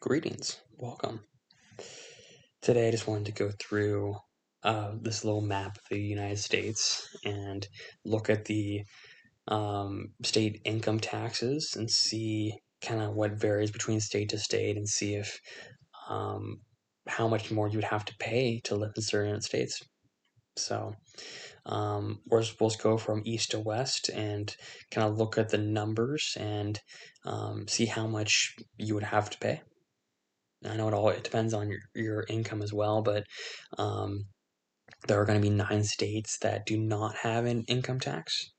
Greetings, welcome. Today I just wanted to go through this little map of the United States and look at the state income taxes and see kind of what varies between state to state and see if how much more you would have to pay to live in certain states. So we're supposed to go from east to west and kind of look at the numbers and see how much you would have to pay. I know it depends on your income as well, but there are going to be 9 states that do not have an income tax.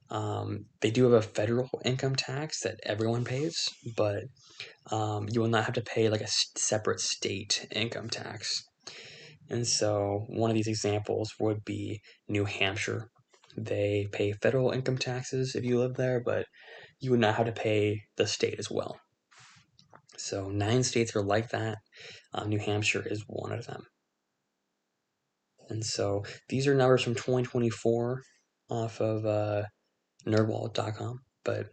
They do have a federal income tax that everyone pays, but you will not have to pay like a separate state income tax. And so one of these examples would be New Hampshire. They pay federal income taxes if you live there, but you would not have to pay the state as well. So 9 states are like that. New Hampshire is one of them. And so these are numbers from 2024 off of nerdwallet.com, but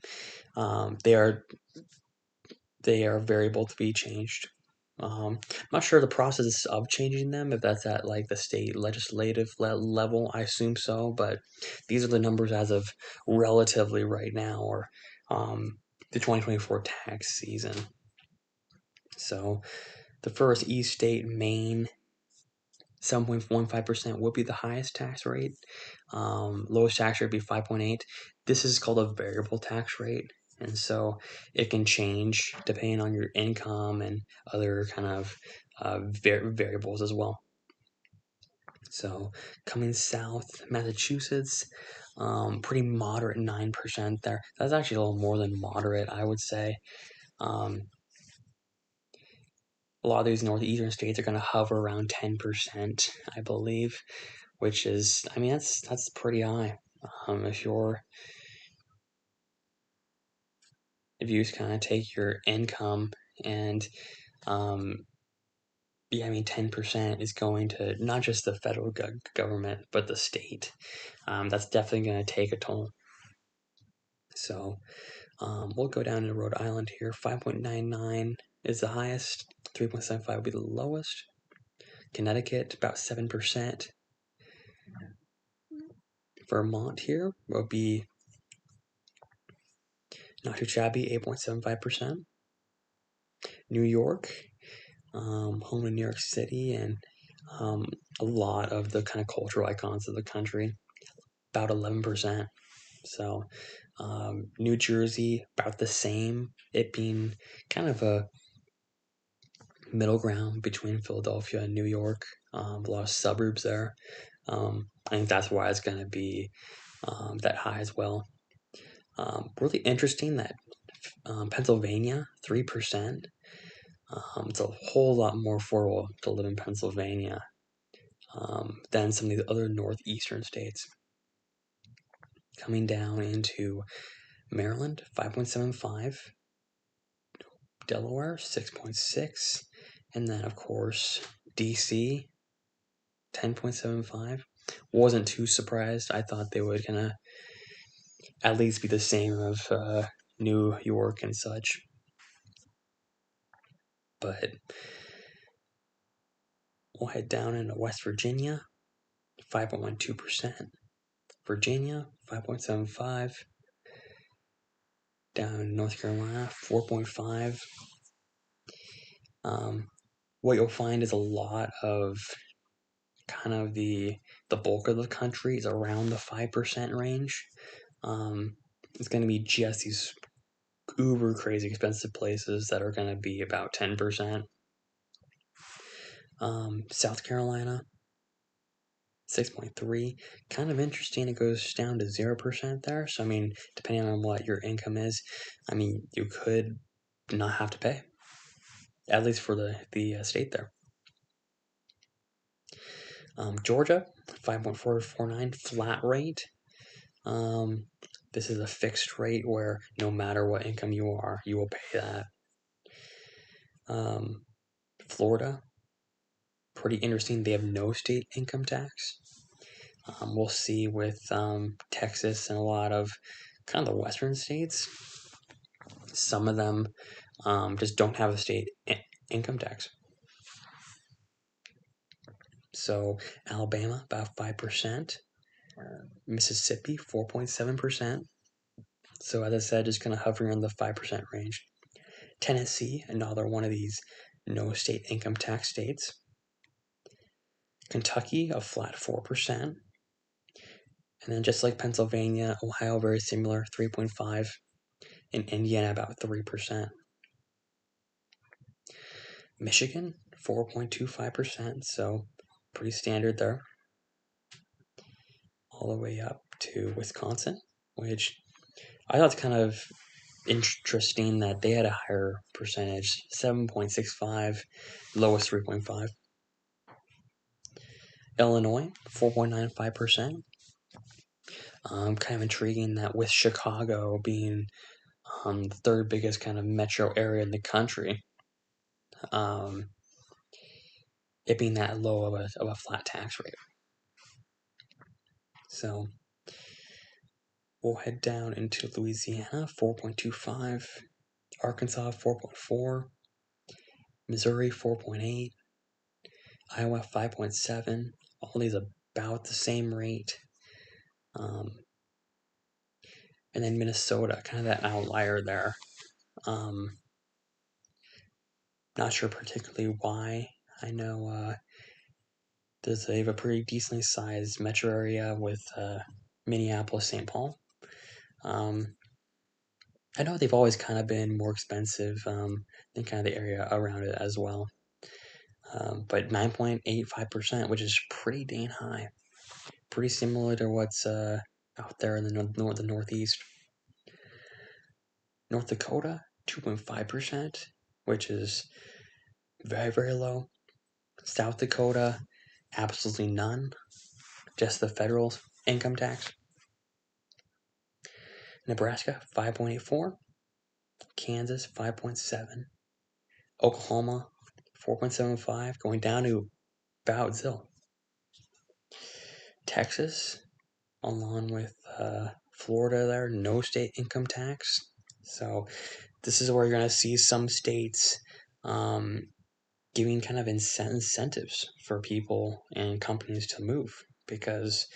they are variable to be changed. I'm not sure the process of changing them, if that's at like the state legislative level. I assume so, but these are the numbers as of relatively right now, or the 2024 tax season. So the first East state, Maine, 7.15% would be the highest tax rate. Lowest tax rate would be 5.8. This is called a variable tax rate, and so it can change depending on your income and other kind of variables as well. So coming south, Massachusetts, pretty moderate, 9% there. That's actually a little more than moderate, I would say. A lot of these northeastern states are going to hover around 10%, I believe, which is, I mean, that's pretty high. If you kind of take your income and, yeah, I mean, 10% is going to not just the federal government, but the state. That's definitely going to take a toll. So we'll go down to Rhode Island here. 5.99 is the highest. 3.75 would be the lowest. Connecticut, about 7%. Vermont here will be not too shabby, 8.75%. New York, home in New York City, and a lot of the kind of cultural icons of the country, about 11%. So New Jersey, about the same, it being kind of a middle ground between Philadelphia and New York. A lot of suburbs there. I think that's why it's going to be that high as well. Really interesting that Pennsylvania, 3%. It's a whole lot more affordable to live in Pennsylvania than some of the other northeastern states. Coming down into Maryland, 5.75. Delaware, 6.6. And then, of course, DC, 10.75. Wasn't too surprised. I thought they would kind of at least be the same of New York and such. But we'll head down into West Virginia, 5.12%. Virginia, 5.75. Down in North Carolina, 4.5. What you'll find is a lot of kind of the bulk of the country is around the 5% range. It's going to be just these uber crazy expensive places that are going to be about 10%. South Carolina, 6.3. Kind of interesting. It goes down to 0% there. So, I mean, depending on what your income is, I mean, you could not have to pay, at least for the state there. Georgia, 5.449, flat rate. This is a fixed rate where no matter what income you are, you will pay that. Florida, pretty interesting. They have no state income tax. We'll see with Texas and a lot of kind of the western states. Some of them just don't have a state income tax. So Alabama, about 5%. Mississippi, 4.7%. So as I said, just kind of hovering on the 5% range. Tennessee, another one of these no state income tax states. Kentucky, a flat 4%. And then just like Pennsylvania, Ohio, very similar, 3.5%. And Indiana, about 3%. Michigan, 4.25%, so pretty standard there. All the way up to Wisconsin, which I thought was kind of interesting that they had a higher percentage, 7.65, lowest 3.5. Illinois, 4.95%. Kind of intriguing that with Chicago being the third biggest kind of metro area in the country, it being that low of a flat tax rate. So we'll head down into Louisiana, 4.25, Arkansas, 4.4, Missouri, 4.8, Iowa, 5.7, all these about the same rate. And then Minnesota, kind of that outlier there. Not sure particularly why. I know they have a pretty decently sized metro area with Minneapolis, St. Paul. I know they've always kind of been more expensive than kind of the area around it as well. But 9.85%, which is pretty dang high. Pretty similar to what's out there in the Northeast. North Dakota, 2.5%, which is very, very low. South Dakota, absolutely none. Just the federal income tax. Nebraska, 5.84. Kansas, 5.7. Oklahoma, 4.75, going down to about zero. Texas, along with Florida there, no state income tax. So this is where you're going to see some states giving kind of incentives for people and companies to move, because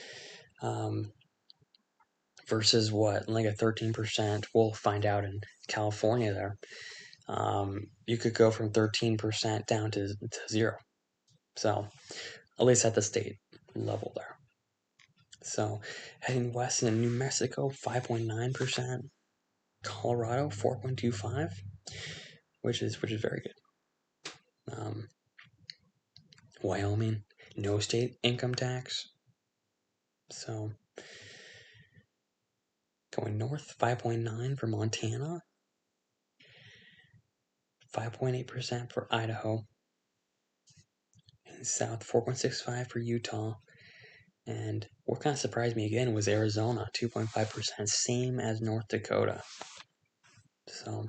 versus what, like a 13%, we'll find out in California there, you could go from 13% down to zero. So at least at the state level there. So heading west in New Mexico, 5.9%. Colorado, 4.25, which is very good. Wyoming, no state income tax. So going north, 5.9 for Montana, 5.8% for Idaho, and south, 4.65 for Utah. And what kind of surprised me again was Arizona, 2.5%, same as North Dakota. So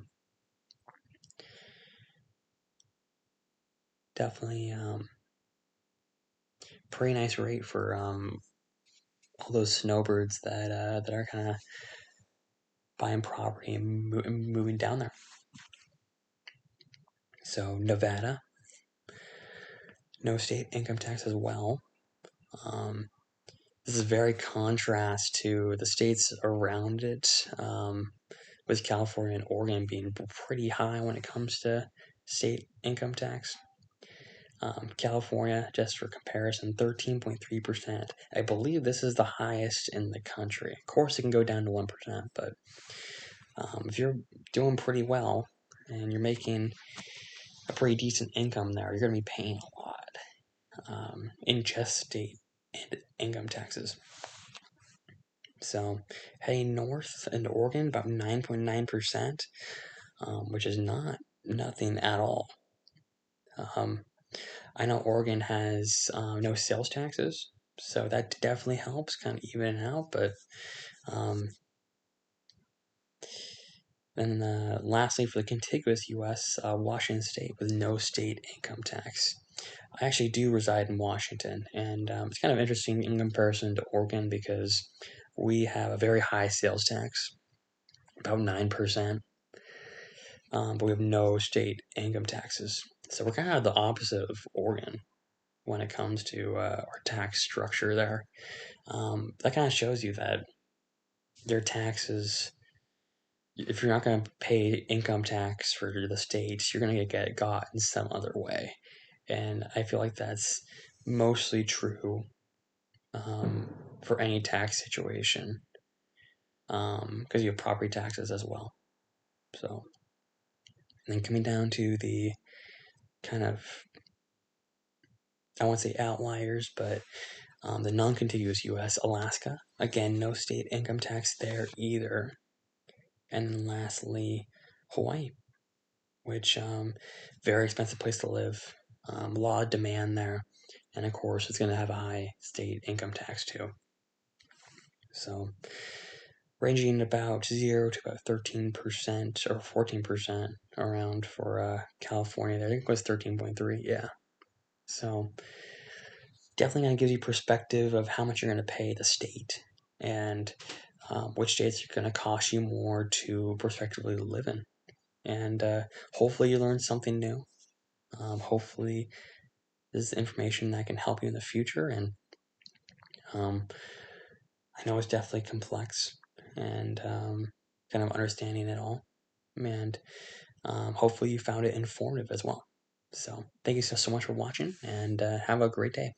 definitely pretty nice rate for all those snowbirds that are kind of buying property and moving down there. So Nevada, no state income tax as well. This is very contrast to the states around it, with California and Oregon being pretty high when it comes to state income tax. California, just for comparison, 13.3%. I believe this is the highest in the country. Of course, it can go down to 1%, but if you're doing pretty well and you're making a pretty decent income there, you're going to be paying a lot in just state income taxes. So heading north into Oregon, about 9.9%, which is nothing at all. I know Oregon has no sales taxes, so that definitely helps kind of even it out. But then lastly, for the contiguous U.S., Washington State with no state income tax. I actually do reside in Washington, and it's kind of interesting in comparison to Oregon because we have a very high sales tax, about 9%. but we have no state income taxes. So we're kind of the opposite of Oregon when it comes to our tax structure there. That kind of shows you that their taxes, if you're not going to pay income tax for the states, you're going to get got in some other way. And I feel like that's mostly true for any tax situation, because you have property taxes as well. So, and then coming down to the kind of, I won't say outliers, but the non-contiguous U.S., Alaska, again, no state income tax there either. And then lastly, Hawaii, which very expensive place to live, a lot of demand there, and of course it's going to have a high state income tax too. So ranging about 0 to about 13% or 14% around for California. I think it was 13.3. Yeah. So definitely going to give you perspective of how much you're going to pay the state and which states are going to cost you more to prospectively live in. And hopefully you learned something new. Hopefully this is information that can help you in the future. And I know it's definitely complex and kind of understanding it all. And hopefully you found it informative as well. So thank you so much for watching and have a great day.